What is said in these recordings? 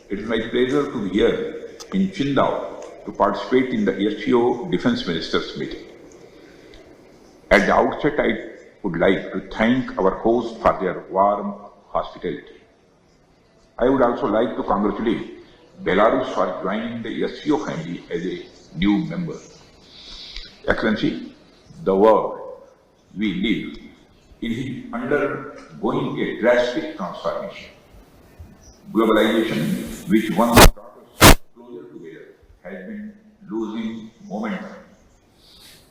It is my pleasure to be here in Shindu to participate in the SCO Defence Ministers meeting. At the outset, I would like to thank our hosts for their warm hospitality. I would also like to congratulate Belarus for joining the SCO family as a new member. Excellency, the world we live in is undergoing a drastic transformation. Globalization, which once brought us closer together, has been losing momentum.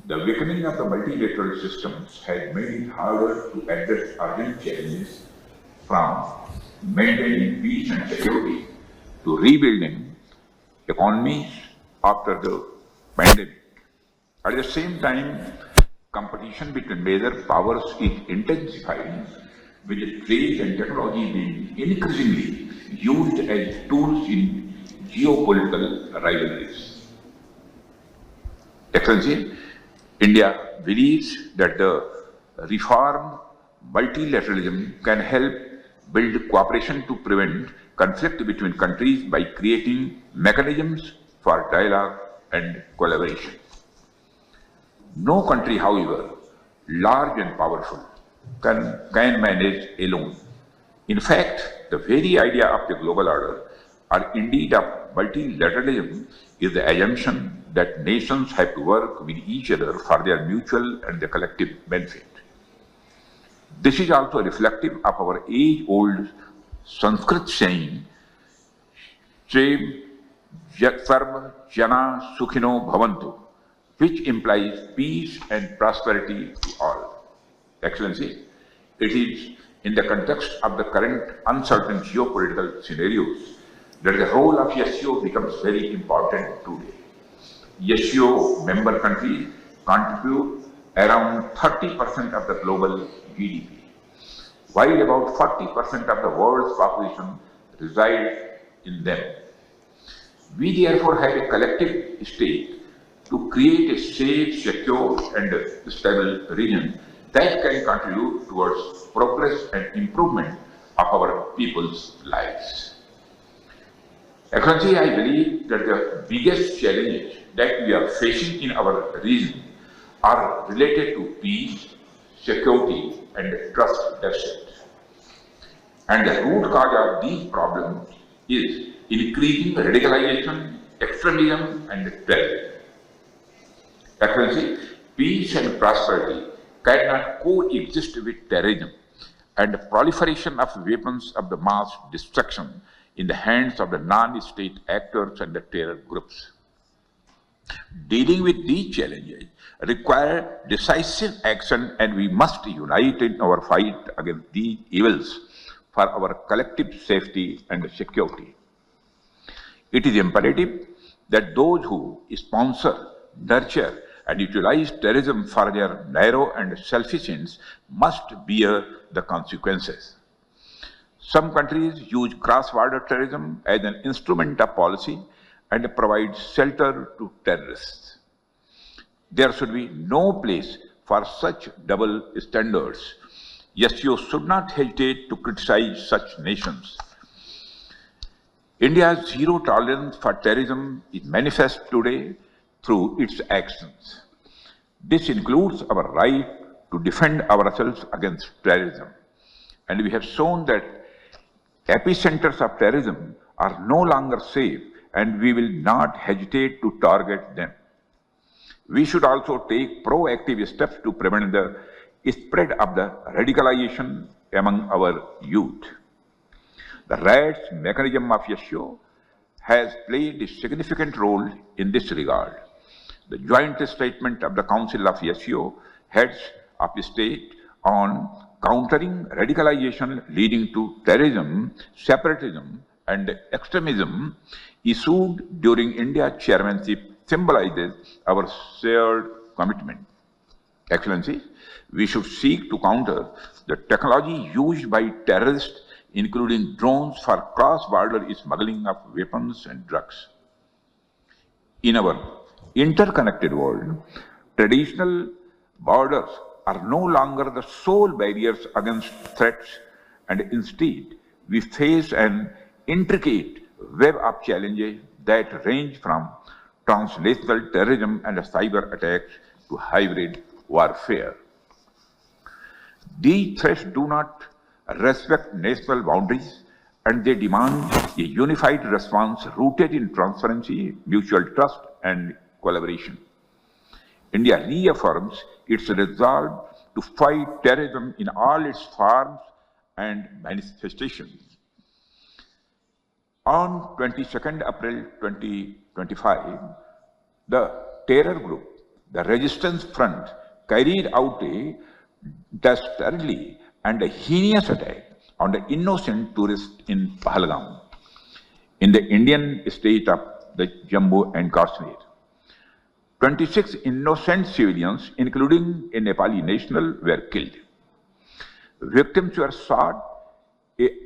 The weakening of the multilateral systems has made it harder to address urgent challenges, from maintaining peace and security to rebuilding economies after the pandemic. At the same time, competition between major powers is intensifying, with trade and technology being increasingly used as tools in geopolitical rivalries. Excellency, India believes that the reformed multilateralism can help build cooperation to prevent conflict between countries by creating mechanisms for dialogue and collaboration. No country, however, large and powerful, can manage alone. In fact, the very idea of the global order, or indeed of multilateralism, is the assumption that nations have to work with each other for their mutual and the collective benefit. This is also reflective of our age-old Sanskrit saying, Sarva Jana Sukhino Bhavantu, which implies peace and prosperity to all. Excellency, it is in the context of the current uncertain geopolitical scenarios that the role of SCO becomes very important today. SCO member countries contribute around 30% of the global GDP, while about 40% of the world's population reside in them. We therefore have a collective stake to create a safe, secure and stable region that can contribute towards progress and improvement of our people's lives. Excellency, I believe that the biggest challenges that we are facing in our region are related to peace, security and trust deficit. And the root cause of these problems is increasing radicalization, extremism and terrorism. Excellency, peace and prosperity cannot coexist with terrorism and the proliferation of weapons of the mass destruction in the hands of the non-state actors and the terror groups. Dealing with these challenges require decisive action, and we must unite in our fight against these evils for our collective safety and security. It is imperative that those who sponsor, nurture and utilize terrorism for their narrow and selfish ends must bear the consequences. Some countries use cross-border terrorism as an instrument of policy and provide shelter to terrorists. There should be no place for such double standards. SCO should not hesitate to criticize such nations. India's zero tolerance for terrorism is manifest today through its actions. This includes our right to defend ourselves against terrorism. And we have shown that epicenters of terrorism are no longer safe, and we will not hesitate to target them. We should also take proactive steps to prevent the spread of the radicalization among our youth. The RADS mechanism of SCO has played a significant role in this regard. The joint statement of the Council of SCO heads of state on countering radicalization leading to terrorism, separatism and extremism, issued during India's chairmanship, symbolizes our shared commitment. Excellency, we should seek to counter the technology used by terrorists, including drones, for cross-border smuggling of weapons and drugs. In our interconnected world, traditional borders are no longer the sole barriers against threats, and instead we face an intricate web of challenges that range from translational terrorism and cyber attacks to hybrid warfare. These threats do not respect national boundaries, and they demand a unified response rooted in transparency, mutual trust, and collaboration. India reaffirms its resolve to fight terrorism in all its forms and manifestations. On 22nd April 2025, the terror group, the Resistance Front, carried out a dastardly and a heinous attack on the innocent tourists in Pahalgam, in the Indian state of the Jammu and Kashmir. 26 innocent civilians, including a Nepali national, were killed. Victims were shot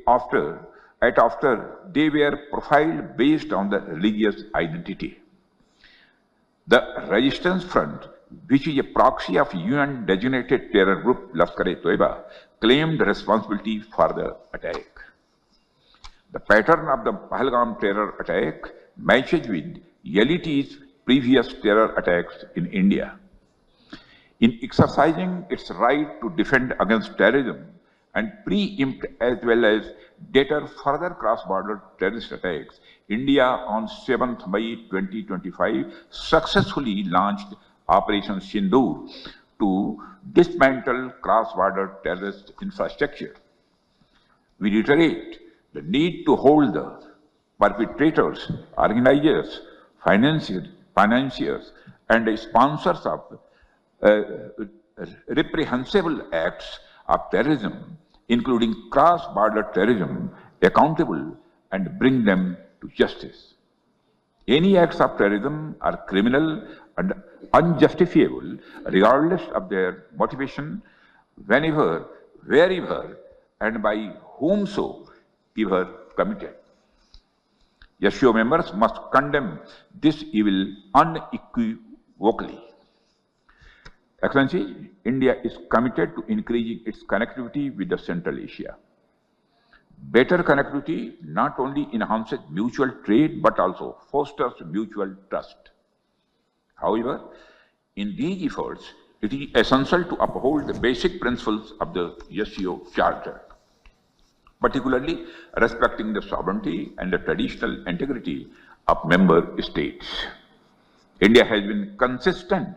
after they were profiled based on the religious identity. The Resistance Front, which is a proxy of UN-designated terror group Lashkar-e-Toiba, claimed responsibility for the attack. The pattern of the Pahalgam terror attack matches with LET's previous terror attacks in India. In exercising its right to defend against terrorism and preempt as well as deter further cross-border terrorist attacks, India on 7th May 2025 successfully launched Operation Shindu to dismantle cross-border terrorist infrastructure. We reiterate the need to hold the perpetrators, organizers, financiers, and sponsors of reprehensible acts of terrorism, including cross-border terrorism, accountable and bring them to justice. Any acts of terrorism are criminal and unjustifiable, regardless of their motivation, whenever, wherever, and by whomsoever committed. SCO members must condemn this evil unequivocally. Excellency, India is committed to increasing its connectivity with the Central Asia. Better connectivity not only enhances mutual trade but also fosters mutual trust. However, in these efforts, it is essential to uphold the basic principles of the SCO Charter, particularly respecting the sovereignty and the traditional integrity of member states. India has been consistent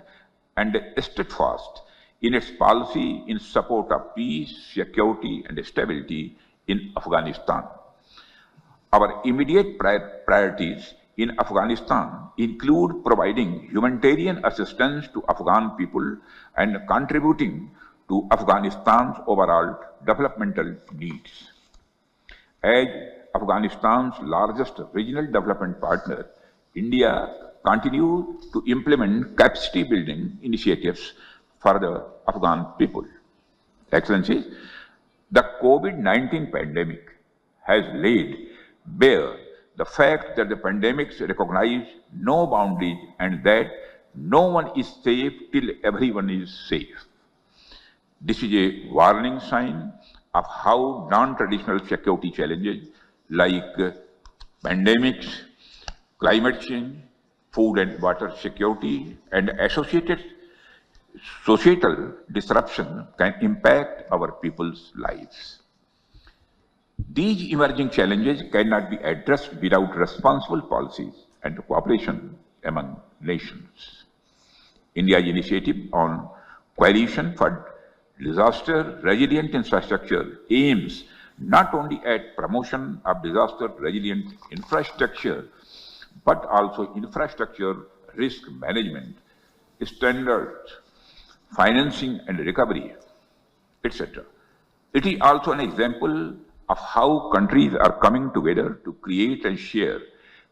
and steadfast in its policy in support of peace, security, and stability in Afghanistan. Our immediate priorities in Afghanistan include providing humanitarian assistance to Afghan people and contributing to Afghanistan's overall developmental needs. As Afghanistan's largest regional development partner, India continues to implement capacity building initiatives for the Afghan people. Excellencies, the COVID-19 pandemic has laid bare the fact that the pandemics recognize no boundaries and that no one is safe till everyone is safe. This is a warning sign of how non-traditional security challenges like pandemics, climate change, food and water security, and associated societal disruption can impact our people's lives. These emerging challenges cannot be addressed without responsible policies and cooperation among nations. India's initiative on Coalition for Disaster-Resilient Infrastructure aims not only at promotion of disaster-resilient infrastructure, but also infrastructure risk management, standards, financing and recovery, etc. It is also an example of how countries are coming together to create and share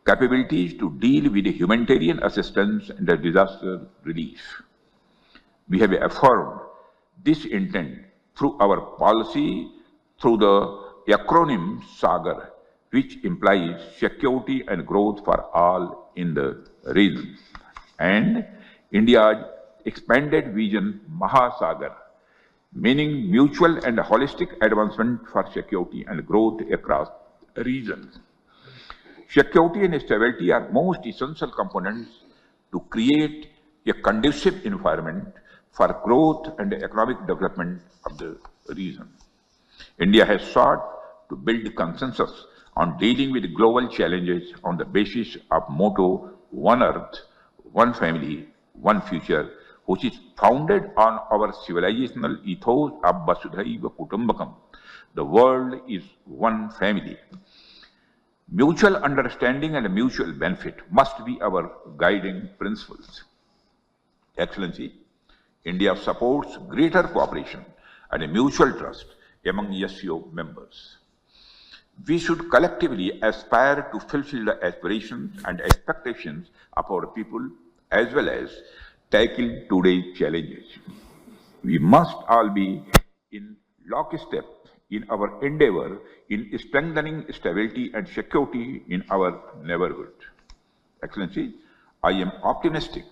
capabilities to deal with the humanitarian assistance and the disaster relief. We have affirmed this intent through our policy through the acronym SAGAR, which implies security and growth for all in the region, and India's expanded vision Mahasagar, meaning mutual and holistic advancement for security and growth across regions. Security and stability are most essential components to create a conducive environment for growth and economic development of the region. India has sought to build consensus on dealing with global challenges on the basis of motto One Earth, One Family, One Future, which is founded on our civilizational ethos of Vasudhaiva Kutumbakam. The world is one family. Mutual understanding and mutual benefit must be our guiding principles. Excellency, India supports greater cooperation and mutual trust among SCO members. We should collectively aspire to fulfill the aspirations and expectations of our people as well as tackle today's challenges. We must all be in lockstep in our endeavor in strengthening stability and security in our neighborhood. Excellency, I am optimistic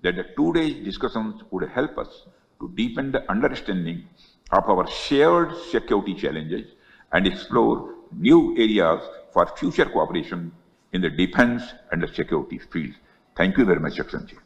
that the today's discussions would help us to deepen the understanding of our shared security challenges and explore new areas for future cooperation in the defense and the security field. Thank you very much, Excellency.